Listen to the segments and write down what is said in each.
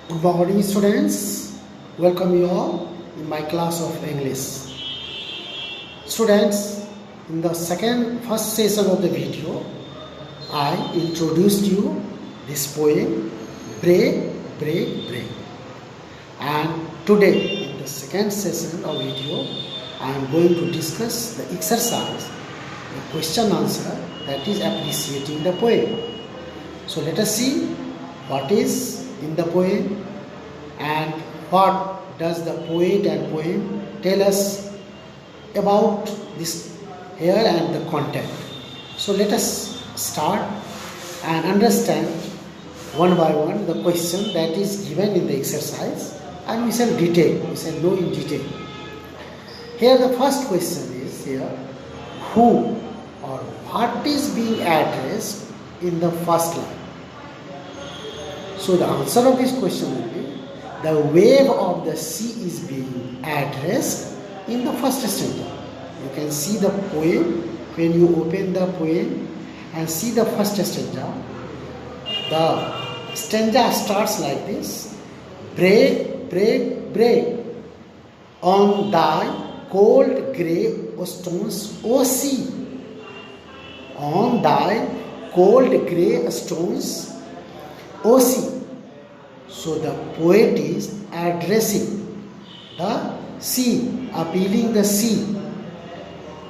Good morning, students. Welcome you all in my class of English. Students, in the first session of the video, I introduced you this poem, Break, Break, Break. And today, in the second session of video, I am going to discuss the exercise, the question answer that is appreciating the poem. So let us see what is in the poem and what does the poet and poem tell us about this here and the content. So let us start and understand one by one the question that is given in the exercise, and we shall know in detail. Here the first question is here, who or what is being addressed in the first line. So the answer of this question will be, the wave of the sea is being addressed in the first stanza. You can see the poem when you open the poem and see the first stanza. The stanza starts like this: break, break, break on thy cold grey stones, O sea. On thy cold grey stones, O sea. So the poet is addressing the sea, appealing the sea.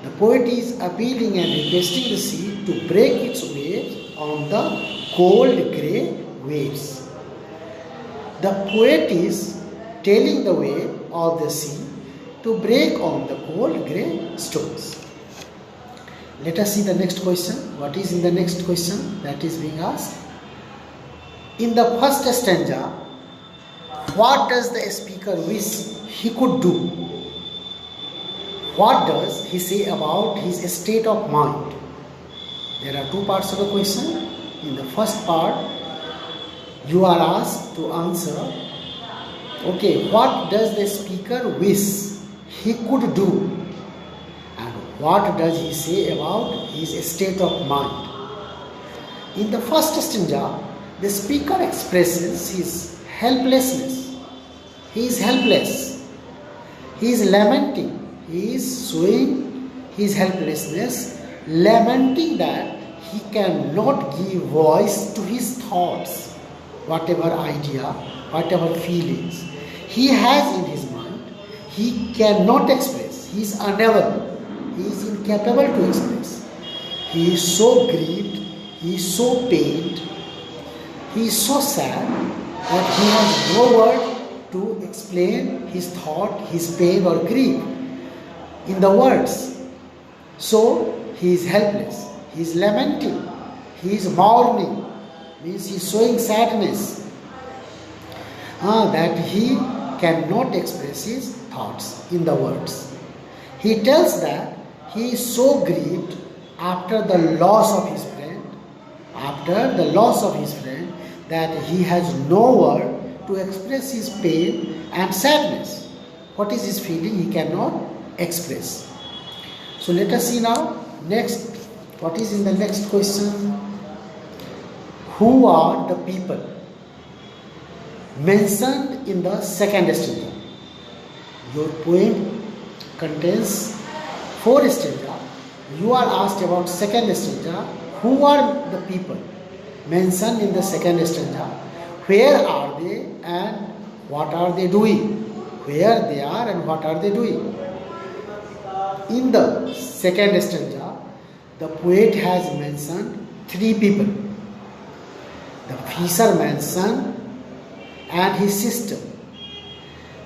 The poet is appealing and requesting the sea to break its waves on the cold grey waves. The poet is telling the wave of the sea to break on the cold grey stones. Let us see the next question. What is in the next question that is being asked? In the first stanza, what does the speaker wish he could do? What does he say about his state of mind? There are two parts of the question. In the first part, you are asked to answer, okay, what does the speaker wish he could do? And what does he say about his state of mind? In the first stanza, the speaker expresses his helplessness. He is helpless. He is lamenting. He is showing his helplessness, lamenting that he cannot give voice to his thoughts, whatever idea, whatever feelings he has in his mind. He cannot express. He is unable. He is incapable to express. He is so grieved. He is so pained. He is so sad that he has no word to explain his thought, his pain or grief in the words. So he is helpless. He is lamenting. He is mourning. Means he is showing sadness that he cannot express his thoughts in the words. He tells that he is so grieved after the loss of his friend, that he has no word to express his pain and sadness. What is his feeling? He cannot express. So let us see now next. What is in the next question? Who are the people mentioned in the second stanza? Your poem contains 4 stanzas. You are asked about second stanza. Who are the people mentioned in the second stanza? Where are they and what are they doing? Where they are and what are they doing? In the second stanza, the poet has mentioned 3 people: the fisherman's son and his sister.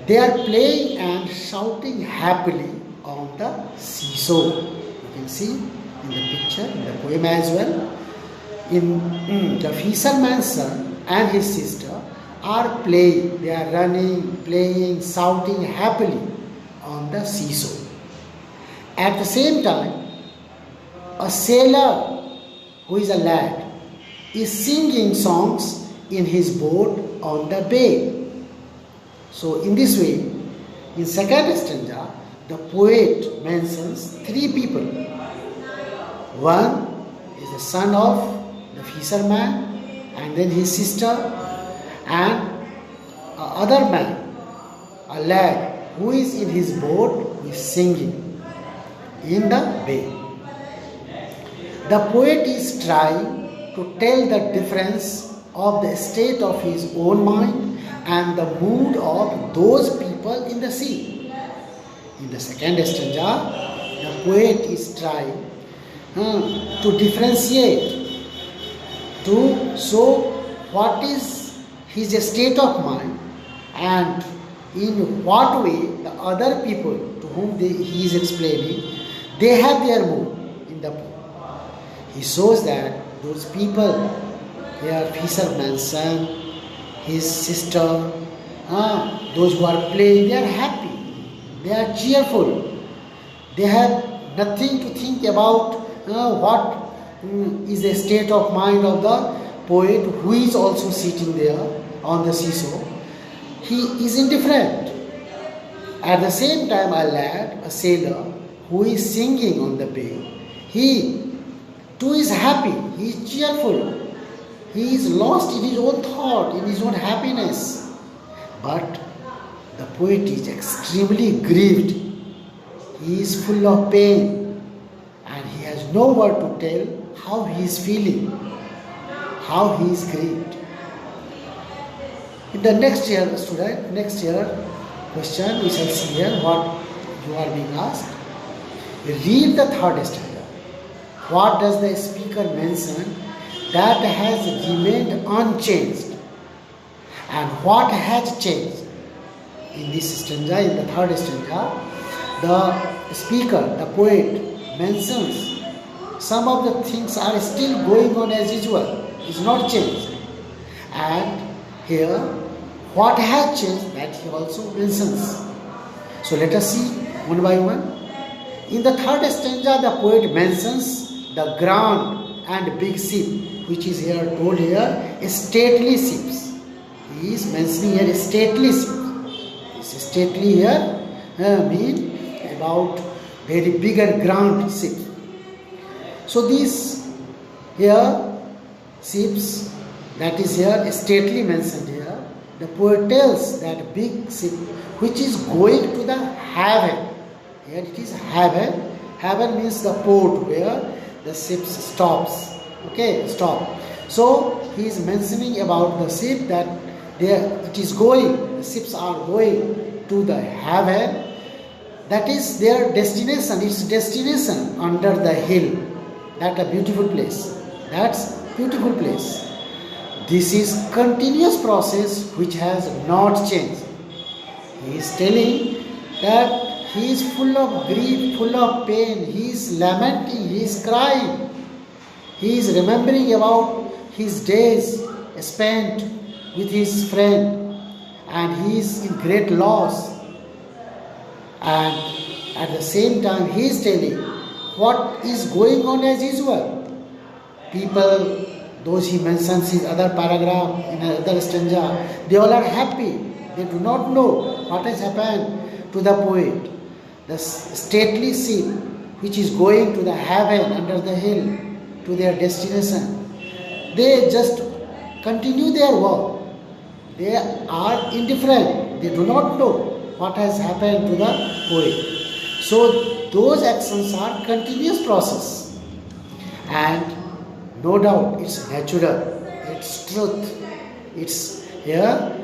They are playing and shouting happily on the seashore. You can see in the picture, in the poem as well. The fisherman's son and his sister are playing. They are running, playing, shouting happily on the seashore. At the same time, a sailor who is a lad is singing songs in his boat on the bay. So in this way, in second stanza, the poet mentions 3 people. One is the son of the fisherman, and then his sister, and other man, a lad who is in his boat, who is singing in the bay. The poet is trying to tell the difference of the state of his own mind and the mood of those people in the sea. In the second stanza, the poet is trying to differentiate, to show what is his state of mind and in what way the other people to whom he is explaining, they have their mood in the poem. He shows that those people, they are fishermen, son, his sister, those who are playing, they are happy, they are cheerful, they have nothing to think about what is the state of mind of the poet who is also sitting there on the seesaw. He is indifferent. At the same time, a lad, a sailor, who is singing on the bay, he too is happy, he is cheerful, he is lost in his own thought, in his own happiness. But the poet is extremely grieved, he is full of pain, and he has no word to tell how he is feeling, how he is grieved. In the next year, student, next year question, we shall see here what you are being asked. Read the third stanza. What does the speaker mention that has remained unchanged? And what has changed? In this stanza, in the third stanza, the speaker, the poet, mentions some of the things are still going on as usual, is not changed. And here, what has changed, that he also mentions. So let us see one by one. In the third stanza, the poet mentions the grand and big ship, which is here told here, stately ships. He is mentioning here stately ship. This stately here mean about very big and grand ship. So these here ships, that is here stately mentioned here. The poet tells that big ship which is going to the haven. Here it is haven. Haven means the port where the ship stops. Okay, stop. So he is mentioning about the ship that it is going, the ships are going to the haven. That is their destination, its destination under the hill. That's a beautiful place. That's beautiful place. This is continuous process which has not changed. He is telling that he is full of grief, full of pain, he is lamenting, he is crying. He is remembering about his days spent with his friend and he is in great loss. And at the same time he is telling what is going on as usual. People, those he mentions in other paragraph, in other stanza, they all are happy. They do not know what has happened to the poet. The stately ship which is going to the haven under the hill to their destination. They just continue their work. They are indifferent. They do not know what has happened to the poet. So those actions are continuous process. And no doubt it's natural, it's truth, it's here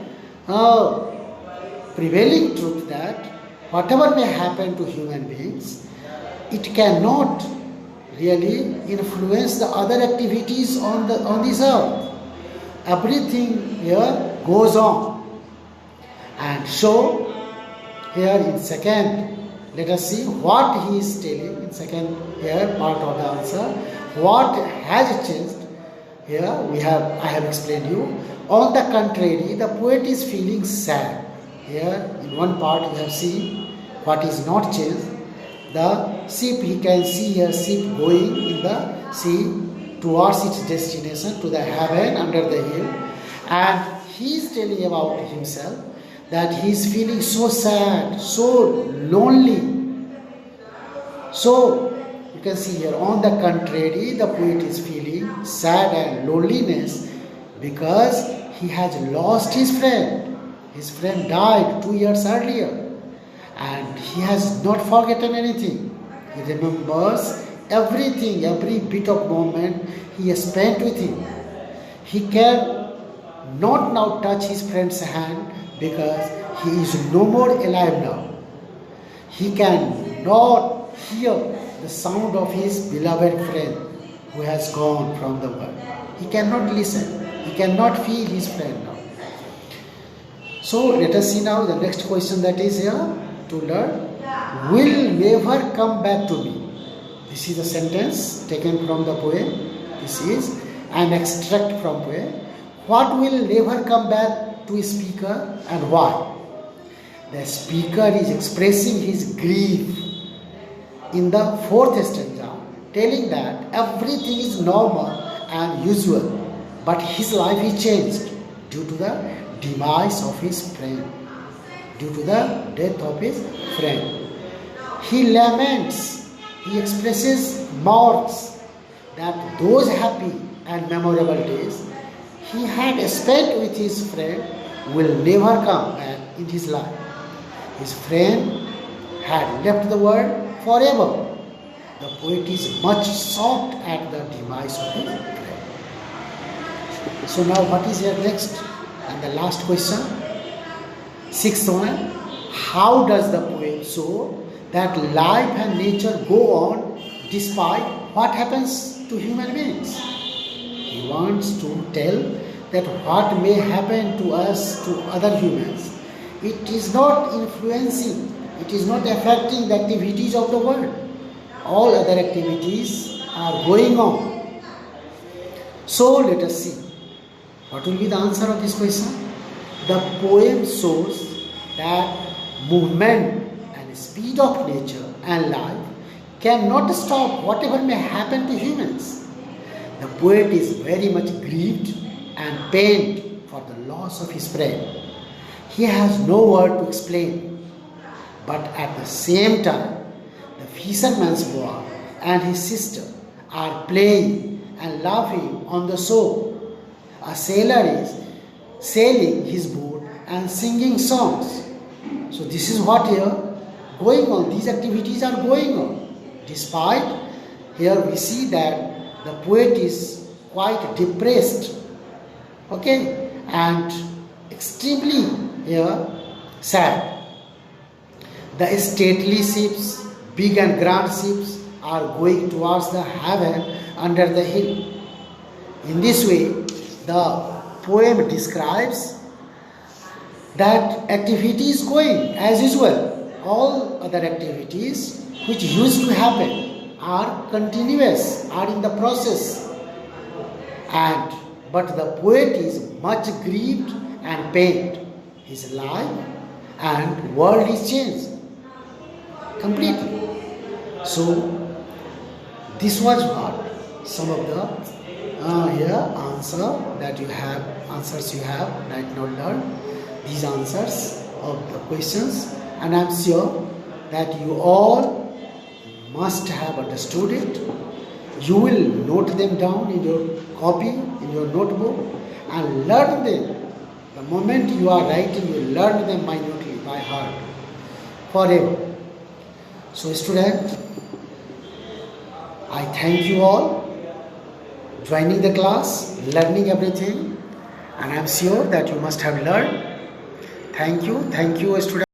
prevailing truth that whatever may happen to human beings, it cannot really influence the other activities on this earth. Everything here goes on. And so here in second, let us see what he is telling in second here part of the answer. What has changed? Here I have explained you. On the contrary, the poet is feeling sad. Here in one part you have seen what is not changed. The ship, he can see here ship going in the sea towards its destination to the haven under the hill. And he is telling about himself that he is feeling so sad, so lonely. So you can see here, on the contrary, the poet is feeling sad and loneliness because he has lost his friend. His friend died 2 years earlier, and he has not forgotten anything. He remembers everything, every bit of moment he has spent with him. He can not now touch his friend's hand because he is no more alive now. He can not hear the sound of his beloved friend who has gone from the world. He cannot listen. He cannot feel his friend now. So let us see now the next question that is here to learn. Will never come back to me. This is a sentence taken from the poem. This is an extract from poem. What will never come back to a speaker and why? The speaker is expressing his grief in the fourth stanza, telling that everything is normal and usual, but his life is changed due to the demise of his friend, due to the death of his friend. He laments, he expresses mourns that those happy and memorable days he had spent with his friend will never come back in his life. His friend had left the world forever. The poet is much shocked at the demise of his friend. So now what is here next? And the last question, sixth one. How does the poet show that life and nature go on despite what happens to human beings? He wants to tell that what may happen to us, to other humans, it is not influencing, it is not affecting the activities of the world. All other activities are going on. So let us see. What will be the answer of this question? The poem shows that movement and speed of nature and life cannot stop whatever may happen to humans. The poet is very much grieved and pained for the loss of his friend. He has no word to explain, but at the same time, the fisherman's boy and his sister are playing and laughing on the shore. A sailor is sailing his boat and singing songs. So this is what here going on. These activities are going on. Despite here we see that the poet is quite depressed, okay, and extremely here sad. The stately ships, big and grand ships, are going towards the haven under the hill. In this way, the poem describes that activity is going as usual. All other activities which used to happen are continuous, are in the process. But the poet is much grieved and pained. His life and world is changed completely. So this was what some of the answers you have right now learned. These answers of the questions, and I am sure that you all must have understood it. You will note them down in your copy, in your notebook, and learn them. The moment you are writing, you learn them minutely by heart forever. So student, I thank you all joining the class, learning everything, and I am sure that you must have learned. Thank you student.